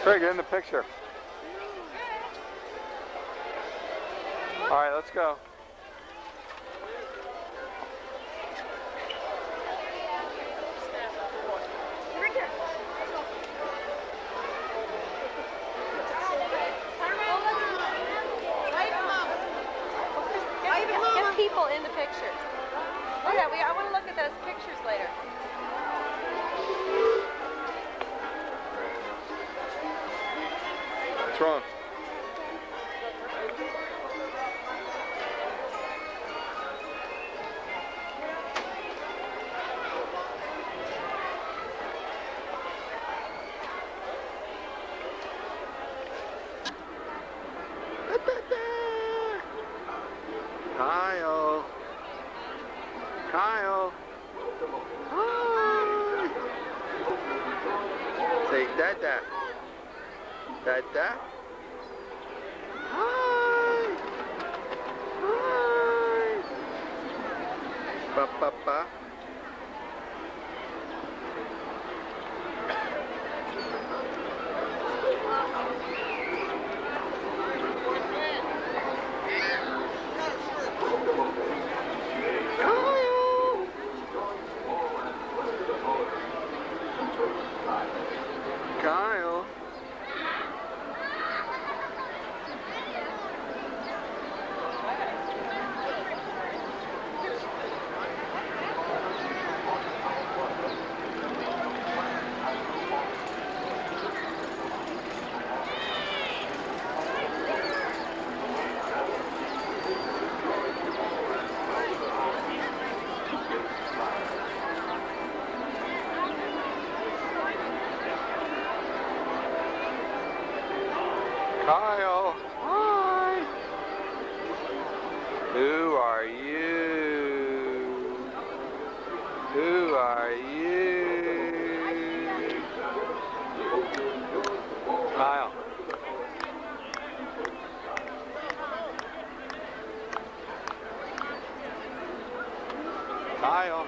Craig, get in the picture. All right, let's go. Get people in the pictures. Oh yeah, I want to look at those pictures later. What's wrong? Kyle. Kyle. Hi. Say Dada. Dada. Hi. Hi. Papa. Kyle. Kyle, hi. Who are you? Who are you? Kyle. Kyle.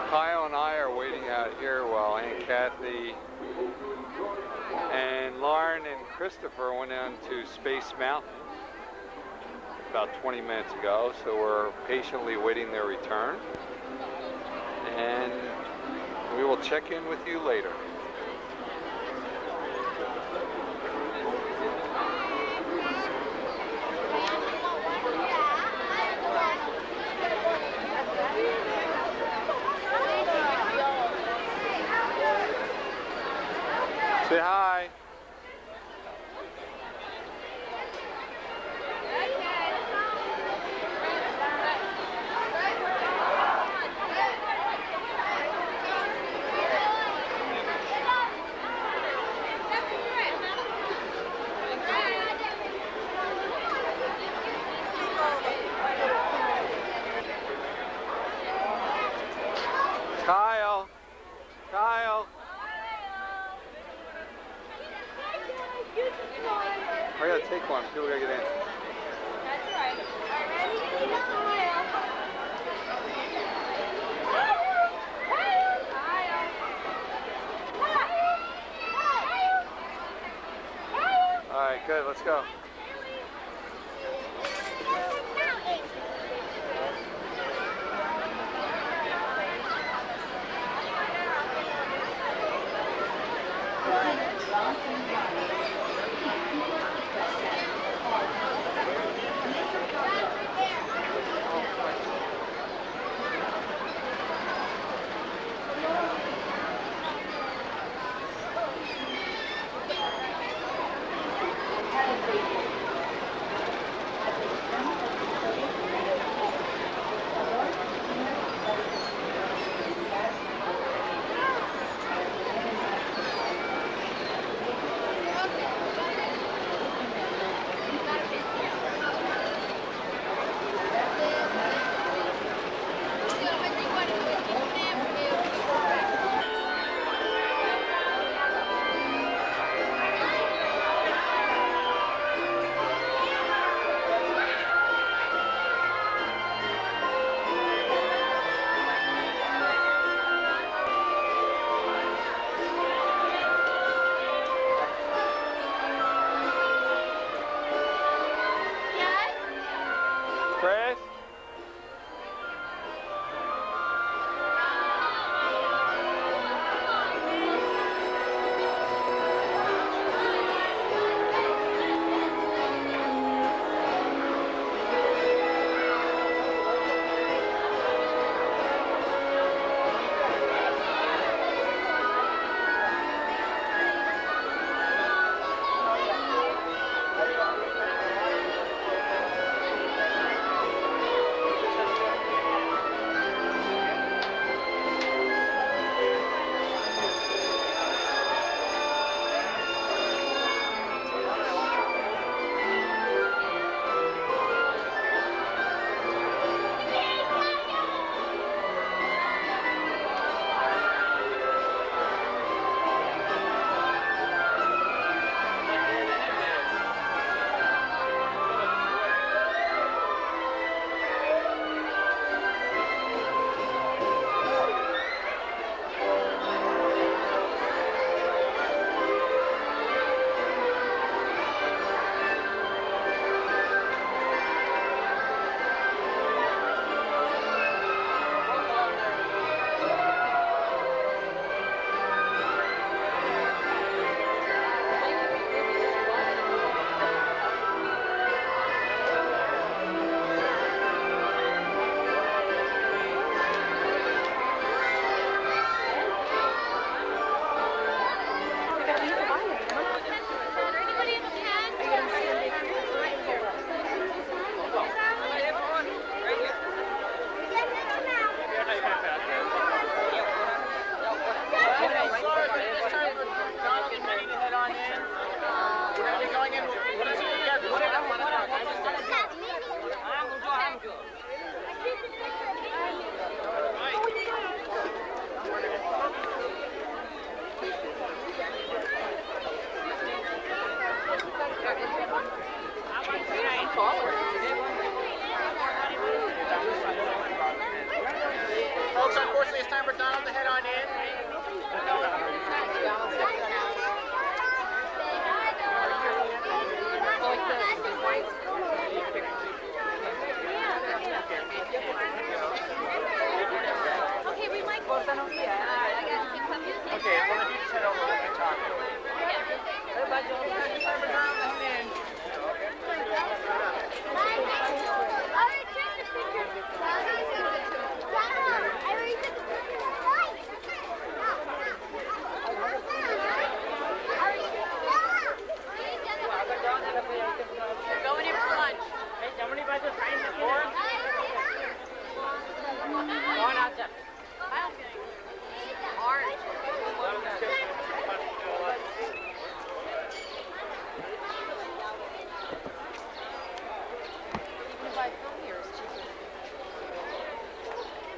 Kyle and I are waiting out here while Aunt Kathy and Lauren and Christopher went down to Space Mountain about 20 minutes ago, so we're patiently waiting their return, and we will check in with you later. Say hi. Kyle. Kyle. I gotta take one. People gotta get in. That's right. All right, good. Let's go.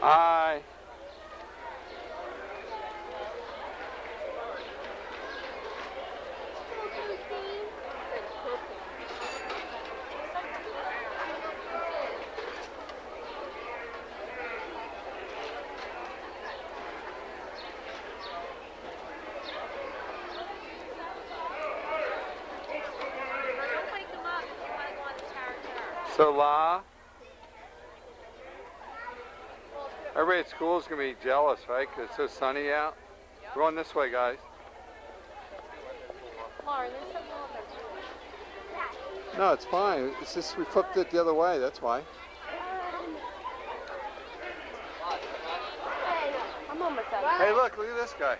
Hi. So La, everybody at school is going to be jealous, right? Because it's so sunny out. We're going this way, guys. No, it's fine. It's just we flipped it the other way, that's why. I'm almost done. Hey, look at this guy.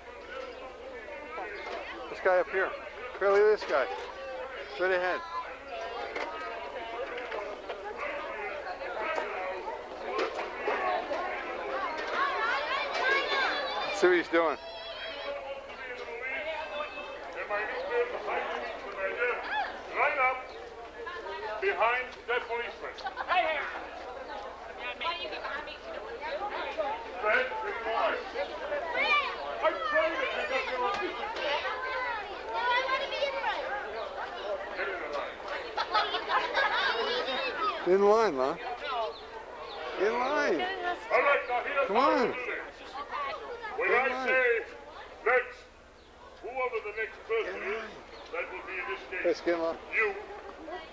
This guy up here. Here, look at this guy. Straight ahead. See what he's doing. Line up behind that policeman. Right here. Why you get behind me? Red, I'm trying to pick up your officer. No, I want to be in front. Get in the line. In line, Ma. In line. All right, now here's Come on. When I say next, whoever the next person is, that will be in this Hey, case. skin Ma. You.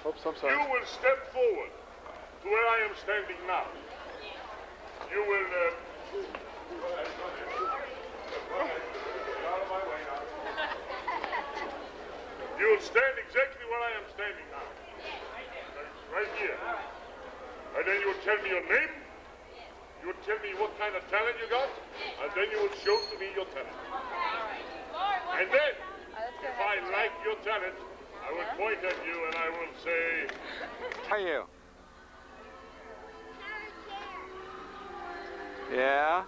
Oops, I'm You sorry. will step forward to where I am standing now. You will, You will stand exactly where I am standing now. Right here. And then you will tell me your name. You will tell me what kind of talent you got. And then you will show to me your talent. And then, if I like your talent, I will point at you and I will say, How are you? Yeah?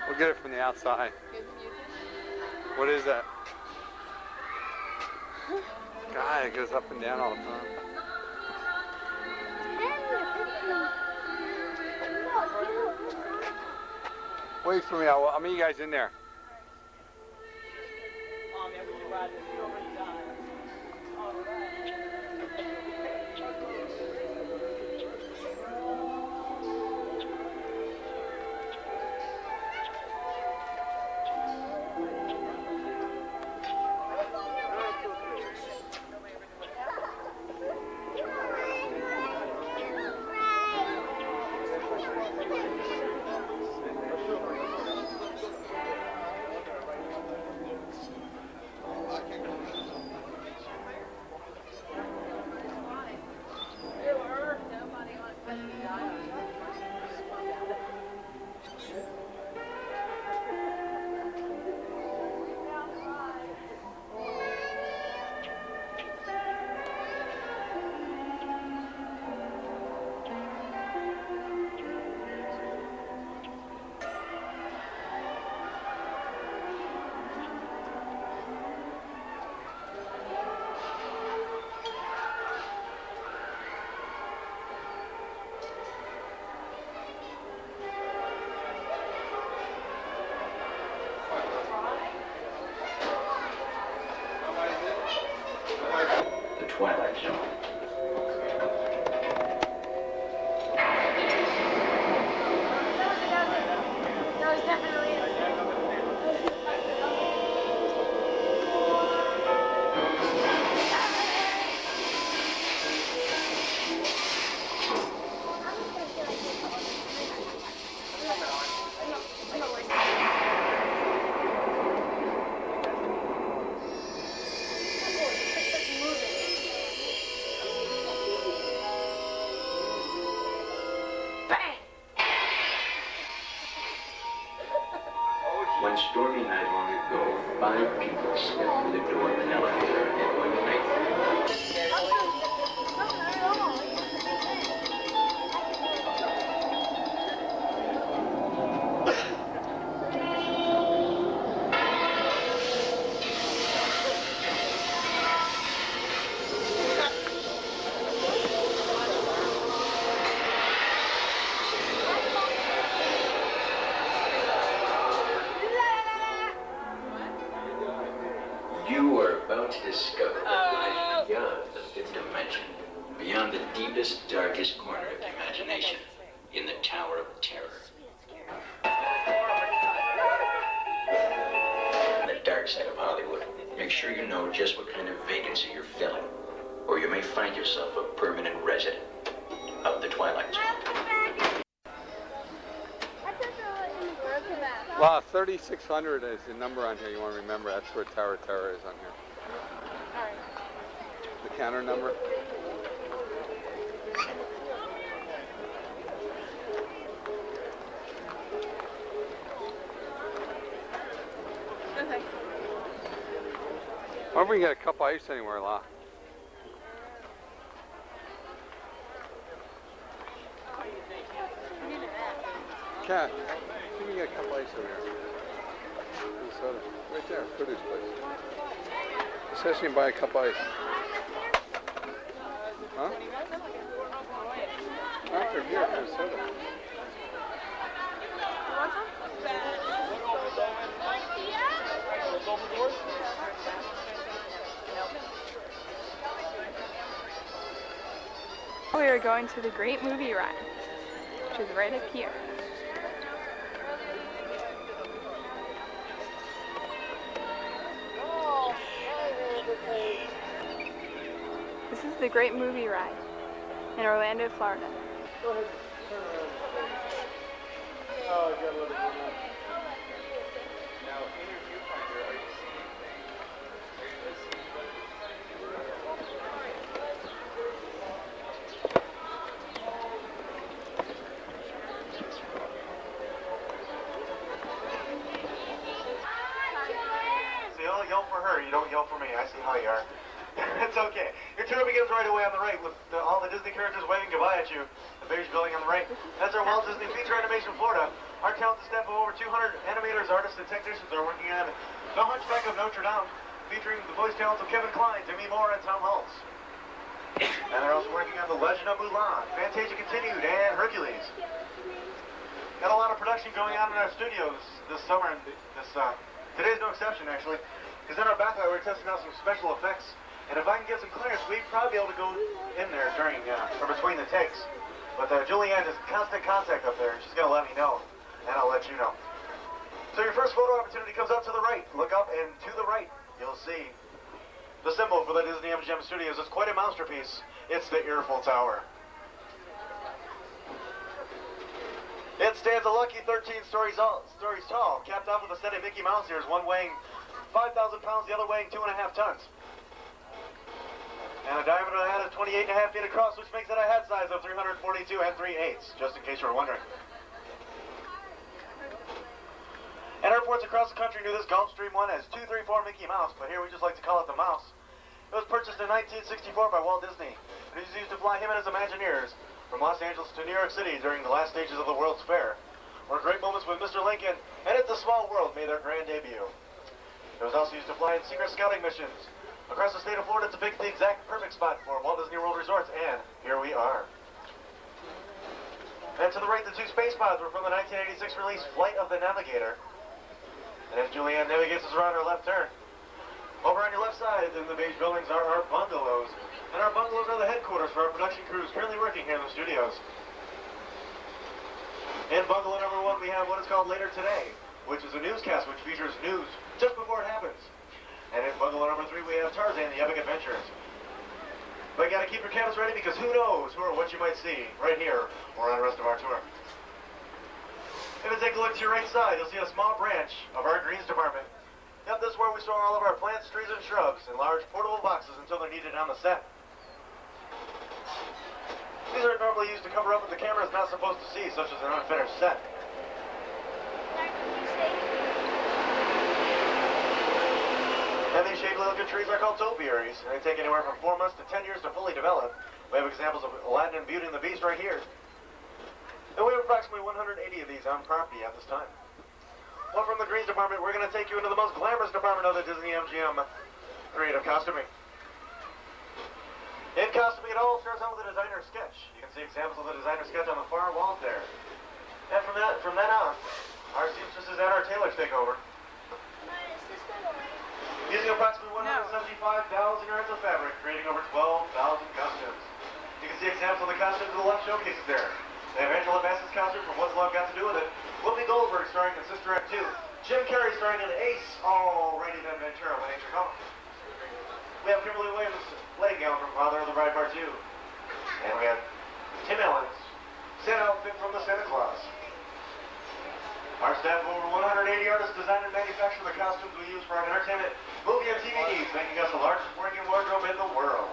We'll get it from the outside. What is that? God, it goes up and down all the time. Wait for me, I'll meet you guys in there. The Twilight Zone. One stormy night long ago, 5 people stepped through the door of an elevator and one night. discover that lies beyond the fifth dimension, beyond the deepest, darkest corner of imagination, in the Tower of Terror. The dark side of Hollywood. Make sure you know just what kind of vacancy you're filling, or you may find yourself a permanent resident of the Twilight Zone. Wow, 3600 is the number on here you want to remember. That's where Tower of Terror is on here. All right. The counter number. Okay. I wonder if we can get a cup of ice anywhere, La. Cat, can we get a cup of ice over here? Soda. Right there, produce place. It says you can buy a cup of ice. Huh? Not for beer, for soda. We are going to the Great Movie Ride, which is right up here. This is the Great Movie Ride in Orlando, Florida. Go ahead, turn around. Oh, you gotta let it go now. Now, in your viewfinder, are you seeing anything? Are you listening? So you only yell for her, you don't yell for me. I see how you are. It's okay. Your tour begins right away on the right with all the Disney characters waving goodbye at you. The beige building on the right. That's our Walt Disney Feature Animation Florida. Our talented staff of over 200 animators, artists, and technicians are working on The Hunchback of Notre Dame, featuring the voice talents of Kevin Kline, Demi Moore, and Tom Hulse. And they're also working on The Legend of Mulan, Fantasia Continued, and Hercules. Got a lot of production going on in our studios this summer, and today's no exception, actually. Because in our backlight, we're testing out some special effects. And if I can get some clearance, we'd probably be able to go in there during, or between the takes. But Julianne is constant contact up there, and she's going to let me know, and I'll let you know. So your first photo opportunity comes up to the right. Look up, and to the right, you'll see the symbol for the Disney MGM Studios. It's quite a masterpiece. It's the Earful Tower. It stands a lucky 13 stories tall, capped off with a set of Mickey Mouse ears, one weighing 5,000 pounds, the other weighing 2.5 tons. And a diameter of the hat is 28.5 feet across, which makes it a hat size of 342 3/8, just in case you were wondering. And airports across the country knew this Gulfstream one as 234 Mickey Mouse, but here we just like to call it the Mouse. It was purchased in 1964 by Walt Disney, and it was used to fly him and his Imagineers from Los Angeles to New York City during the last stages of the World's Fair, where great moments with Mr. Lincoln and It's a Small World made their grand debut. It was also used to fly in secret scouting missions across the state of Florida to pick the exact perfect spot for Walt Disney World Resorts, and here we are. And to the right, the two space pods were from the 1986 release Flight of the Navigator. And as Julianne navigates us around her left turn, over on your left side in the beige buildings are our bungalows. And our bungalows are the headquarters for our production crews currently working here in the studios. In bungalow number 1, we have what is called Later Today, which is a newscast which features news just before it happens. And in bungalow number 3, we have Tarzan, the Epic Adventures. But you gotta keep your cameras ready because who knows who or what you might see right here or on the rest of our tour. If you take a look to your right side, you'll see a small branch of our greens department. Yep, this is where we store all of our plants, trees, and shrubs in large portable boxes until they're needed on the set. These are normally used to cover up what the camera is not supposed to see, such as an unfinished set. And these shady looking trees are called topiaries, and they take anywhere from 4 months to 10 years to fully develop. We have examples of Aladdin and Beauty and the Beast right here. And we have approximately 180 of these on property at this time. Well, from the greens department, we're going to take you into the most glamorous department of the Disney MGM creative costuming. In costuming, it all starts out with a designer sketch. You can see examples of the designer sketch on the far wall there. And from then on, our seamstresses and our tailors take over. Using approximately 175,000 yards of fabric, creating over 12,000 costumes. You can see examples of the costumes in the left showcases there. They have Angela Bassett's costume from What's Love Got to Do With It, Whoopi Goldberg starring in Sister Act 2, Jim Carrey starring in Ace, alrighty then Ventura when Nature Calls. We have Kimberly Williams' wedding gown from Father of the Bride Part 2. And we have Tim Allen's Santa outfit from the Santa Claus. Our staff of over 180 artists design and manufacture the costumes we use for our entertainment, movie, and TV needs, making us the largest working wardrobe in the world.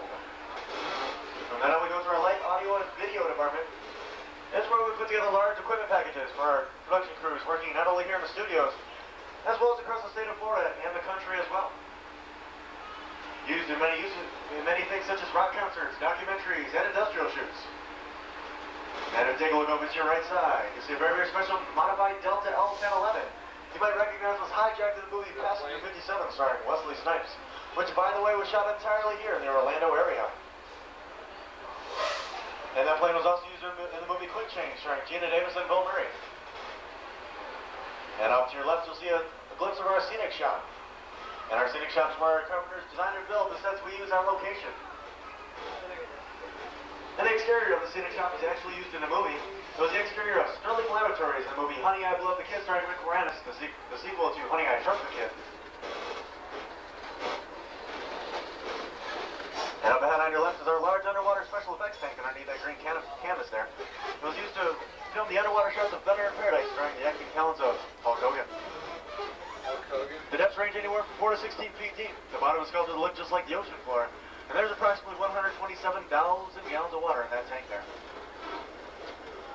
From then on, we go to our light, audio, and video department. That's where we put together large equipment packages for our production crews working not only here in the studios, as well as across the state of Florida and the country as well. Used in many things such as rock concerts, documentaries, and industrial shoots. And to take a look over to your right side, you see a very, very special modified Delta L-1011. You might recognize was hijacked in the movie Passenger 57 starring Wesley Snipes, which, by the way, was shot entirely here in the Orlando area. And that plane was also used in the movie Quick Change starring Gina Davis and Bill Murray. And off to your left, you'll see a glimpse of our scenic shop. And our scenic shop is where our carpenters design and build the sets we use on location. And the exterior of the scenic shop is actually used in the movie. It was the exterior of Sterling Laboratories in the movie Honey, I Blew Up the Kid starring Rick Moranis, the sequel to Honey, I Shrunk the Kid. And up ahead on your left is our large underwater special effects tank underneath that green canvas there. It was used to film the underwater shots of Thunder in Paradise starring the acting talents of Hulk Hogan. The depths range anywhere from 4 to 16 feet deep. The bottom is sculpted to look just like the ocean floor. And there's approximately 127,000 gallons of water in that tank there.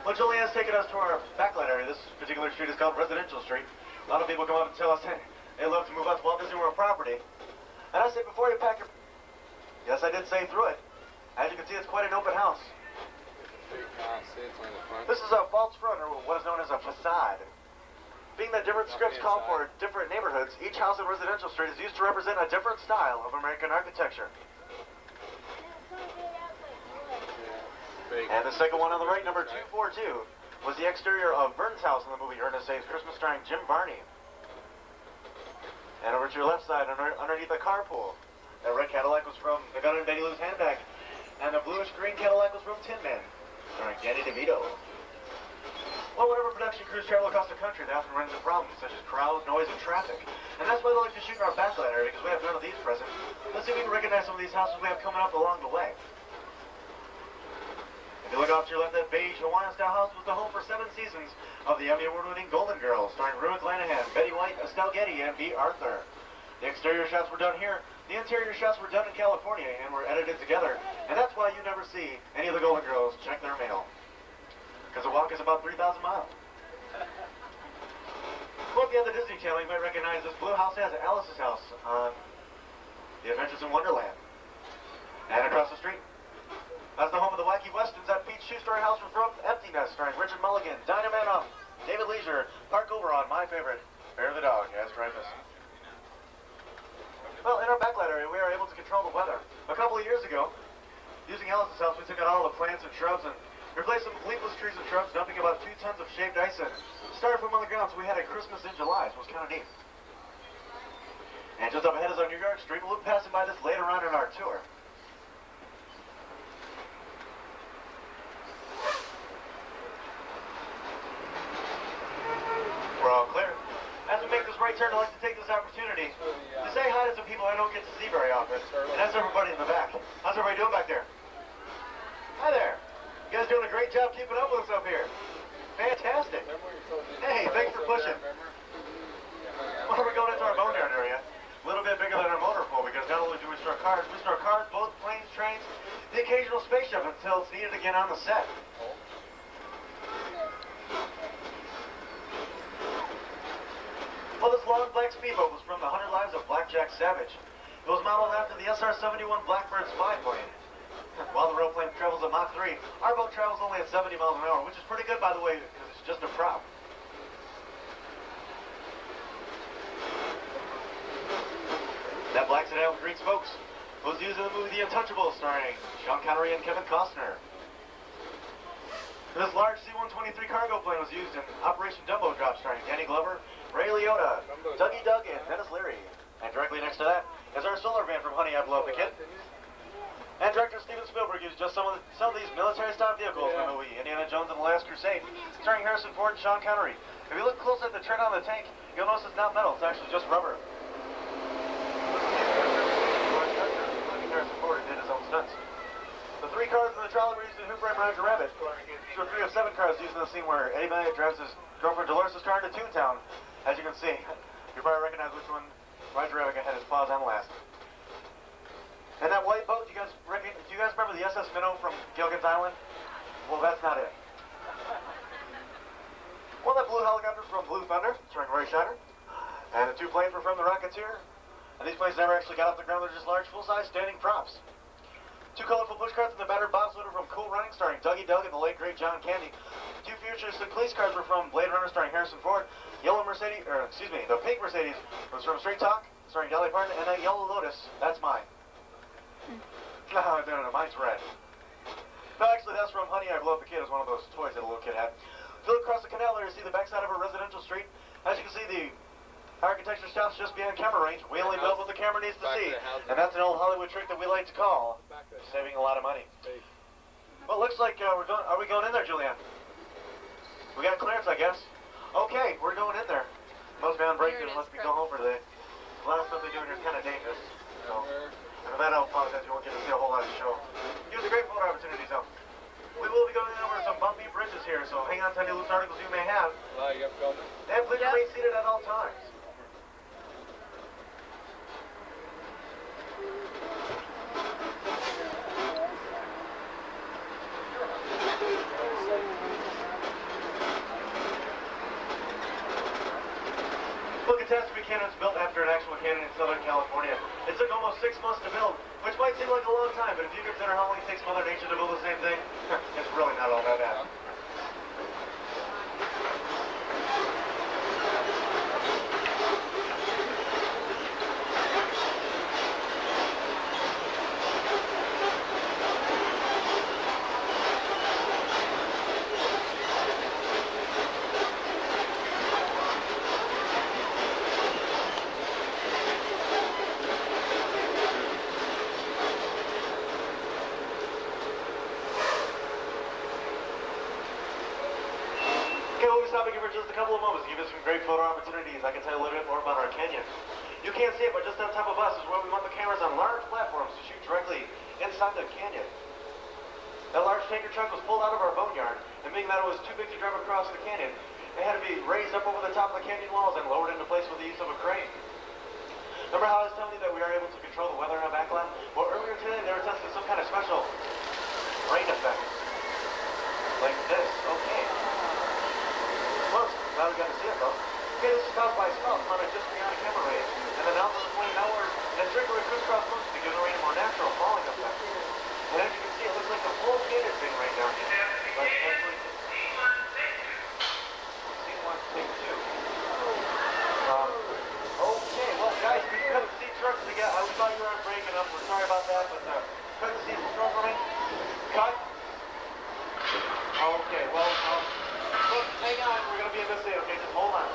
Which only has taken us to our backlight area. This particular street is called Residential Street. A lot of people come up and tell us, hey, they love to move out to Walt Disney World property. And I say, before you pack your... Yes, I did say through it. As you can see, it's quite an open house. This is a false front, or what is known as a facade. Being that different scripts call for different neighborhoods, each house in Residential Street is used to represent a different style of American architecture. And the second one on the right, number 242, was the exterior of Vern's house in the movie Ernest Saves Christmas starring Jim Varney. And over to your left side, underneath the carpool, that red Cadillac was from The Gun and Betty Lou's Handbag, and the bluish-green Cadillac was from Tin Man, starring Danny DeVito. Well, whenever production crews travel across the country, they often run into problems such as crowd, noise, and traffic. And that's why they like to shoot in our backlight area, because we have none of these present. Let's see if we can recognize some of these houses we have coming up along the way. If you look off to your left, that beige Hawaiian-style house was the home for 7 seasons of the Emmy Award-winning Golden Girls, starring Rue McClanahan, Betty White, Estelle Getty, and B. Arthur. The exterior shots were done here. The interior shots were done in California and were edited together. And that's why you never see any of the Golden Girls check their mail. Because the walk is about 3,000 miles. Well, if you have the Disney Channel, you might recognize this blue house as Alice's house on The Adventures in Wonderland. And across the street, that's the home of the Wacky Westerns, that Pete's Shoe Store house from Empty Nest, starring Richard Mulligan, Dinah Manoff, David Leisure, Park Oberon, my favorite, Bear the Dog, as Dreyfus. Well, in our backlight area, we are able to control the weather. A couple of years ago, using Alice's house, we took out all the plants and shrubs and replaced some leafless trees and shrubs, dumping about 2 tons of shaved ice in. Styrofoam on the ground, so we had a Christmas in July, so it was kind of neat. And just up ahead is our New York Street. We'll be passing by this later on in our tour. We're all clear. As we make this right turn, I'd like to take this opportunity to say hi to some people I don't get to see very often. And that's everybody in the back. How's everybody doing back there? Hi there. You guys doing a great job keeping up with us up here. Fantastic. Hey, thanks for pushing. Well, we're going into our boneyard area. A little bit bigger than our motor pool, because not only do we store cars, boats, planes, trains, the occasional spaceship until it's needed again on the set. Well, this long black speedboat was from the 100 Lives of Blackjack Savage. It was modeled after the SR-71 Blackbird spy plane. While the real plane travels at Mach 3, our boat travels only at 70 miles an hour, which is pretty good, by the way, because it's just a prop. That black sedan with green spokes was used in the movie The Untouchables, starring Sean Connery and Kevin Costner. This large C-123 cargo plane was used in Operation Dumbo Drop, starring Danny Glover, Ray Liotta, Toyota, Dougie Doug, and Dennis Leary. And directly next to that is our solar van from Honey, I Blew Up a Kid. And director Steven Spielberg used just some of these military-style vehicles from the movie Indiana Jones and the Last Crusade, starring Harrison Ford and Sean Connery. If you look close at the tread on the tank, you'll notice it's not metal, it's actually just rubber. Harrison Ford did his own stunts. The 3 cars in the trolley were used in Who Framed Roger Rabbit. These were 3 of 7 cars used in the scene where Eddie Bennett drives his girlfriend Dolores' car into Toontown. As you can see, you probably recognize which one Roger Rabbit had his paws on last. And that white boat, do you guys remember the SS Minnow from Gilligan's Island? Well, that's not it. Well, that blue helicopter from Blue Thunder, starring Roy Scheider. And the 2 planes were from the Rocketeer. And these planes never actually got off the ground, they're just large, full-size standing props. 2 colorful pushcarts in the battered bobsledder from Cool Running, starring Dougie Doug and the late great John Candy. 2 futuristic police cars were from Blade Runner, starring Harrison Ford. The pink Mercedes was from Straight Talk, starring Dolly Parton, and that yellow Lotus, that's mine. No, mine's red. No, actually, that's from Honey, I Blew Up a Kid. It's one of those toys that a little kid had. If you look across the canal there, you see the backside of a residential street. As you can see, the architecture stops just beyond camera range. We only build what the camera needs to see. And that's an old Hollywood trick that we like to call saving a lot of money. Well, looks like are we going in there, Julianne? We got clearance, I guess. Okay, we're going in there. Must be on break and must be going home for today. A lot of stuff they're doing here is kind of dangerous. So, and for that, I'll apologize. You won't get to see a whole lot of the show. Gives a great photo opportunity, so. We will be going over some bumpy bridges here, so hang on to any loose articles you may have. And please remain seated at all times. Well, Catastrophe Cannon was built after an actual cannon in Southern California. It took almost 6 months to build, which might seem like a long time, but if you consider how long it takes Mother Nature to build the same thing, it's really not all that bad. For just a couple of moments, give us some great photo opportunities. I can tell you a little bit more about our canyon. You can't see it, but just on top of us is where we mount the cameras on large platforms to shoot directly inside the canyon. That large tanker truck was pulled out of our boneyard, and being that it was too big to drive across the canyon, it had to be raised up over the top of the canyon walls and lowered into place with the use of a crane. Remember how I was telling you that we are able to control the weather in our backland? Well, earlier today they were testing some kind of special rain effect. Like this. Okay. Close. Now we got to see it though. Okay, this is South by South, mounted just beyond a camera range. And then out to the 20 hours, and a circular crisscross motion to give the rain a more natural falling effect. And as you can see, it looks like the whole canyon thing right now. But actually, C1, take 2. Okay, well guys, we couldn't see trucks again. I thought you were breaking up. We're sorry about that, but couldn't see the truck running. Cut. Okay, well, look, hang on. We're going to be in this day, okay? Just hold on.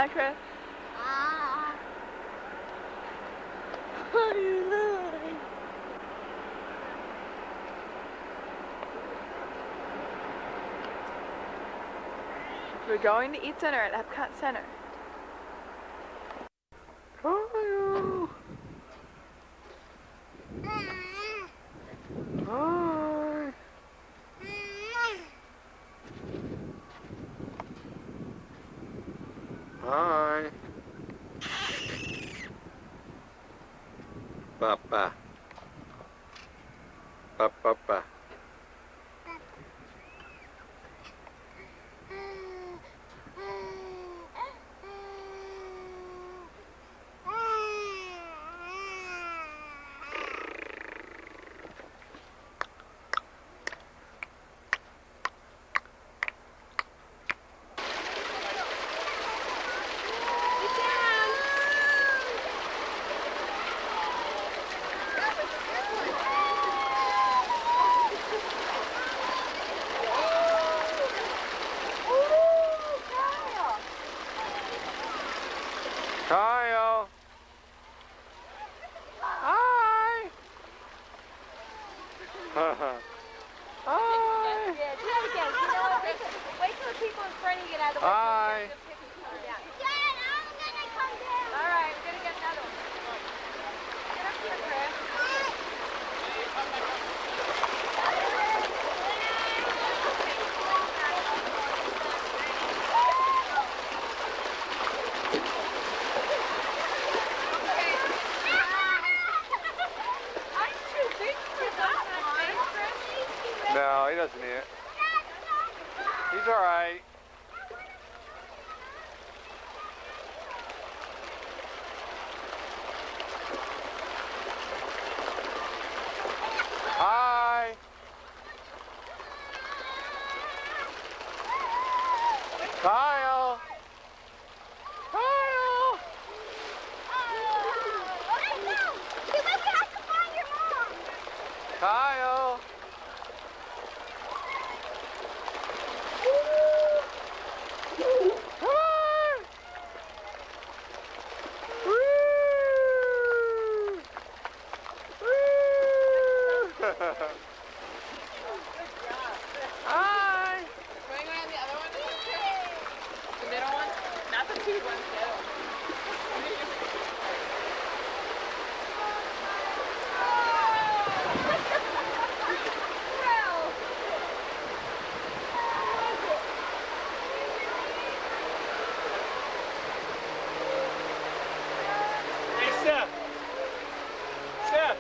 Hi, Chris. We're going to Eat Center at Epcot Center. Kyle. Hi. Hi. Papa. Papa. Kyle. Hi. Hi. Yeah, do that again. You know what? Wait till the people in front of you get out of the way. Hi. Dad, I'm gonna come down. All right, we're gonna get another one. Get up here, Chris. I'm too big for that one, Chris. No, he doesn't need it. He's all right. Hi. Kyle. Kyle. Kyle. Come on. Woo. Woo. Hi. Going around the other one? The middle one? Not the two ones, the other one. Hey, Seth. Seth.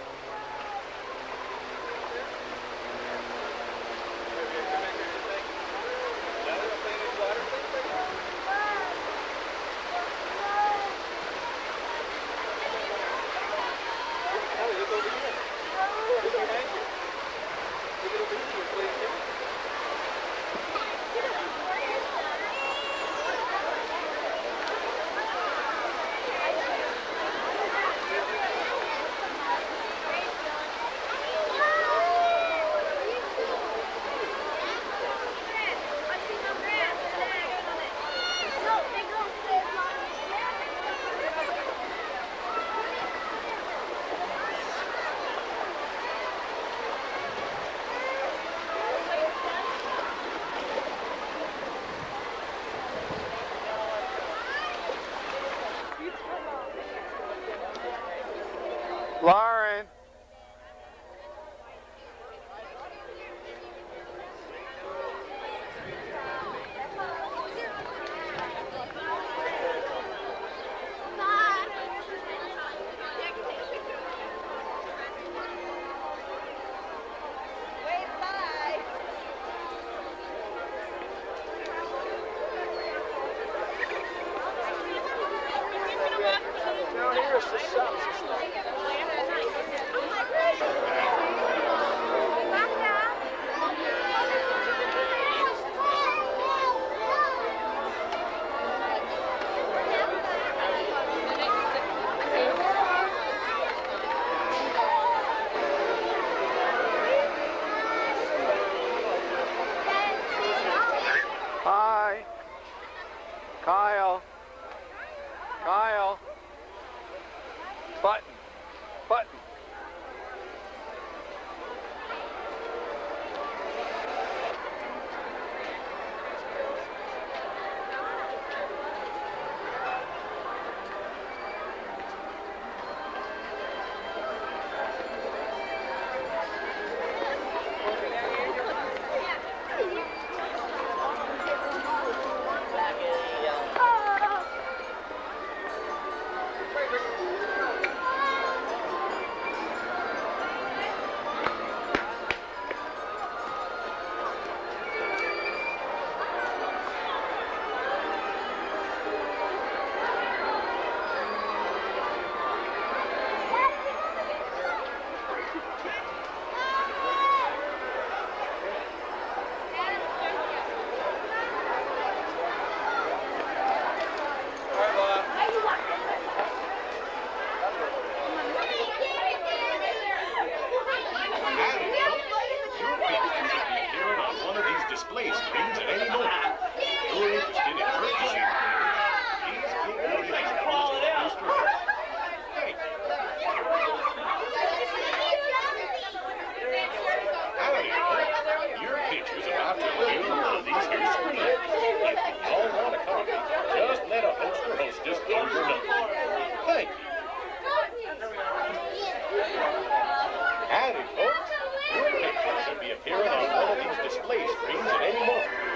appearing on one of these display screens at any moment.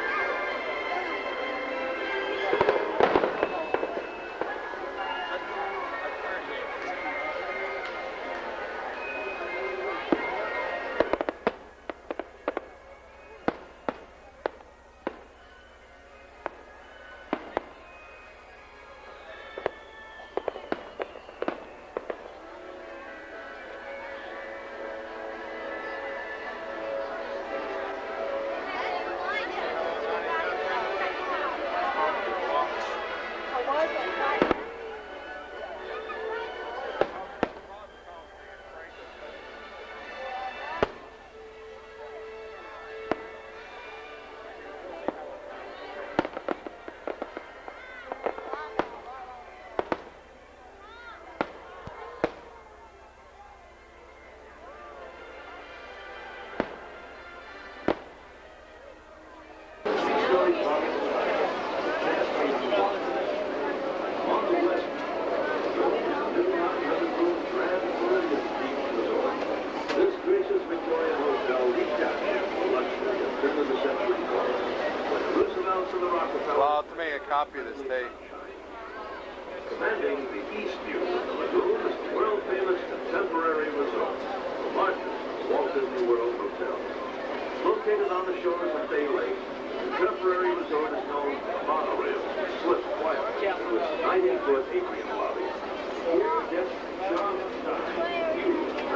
Well, I'll have to make a copy of this tape. Commanding the east view of the lagoon is the world-famous Contemporary Resort, the largest Walt Disney World hotel. Located on the shores of Bay Lake, Contemporary Resort is known for monorails that slip quietly through its 90-foot atrium.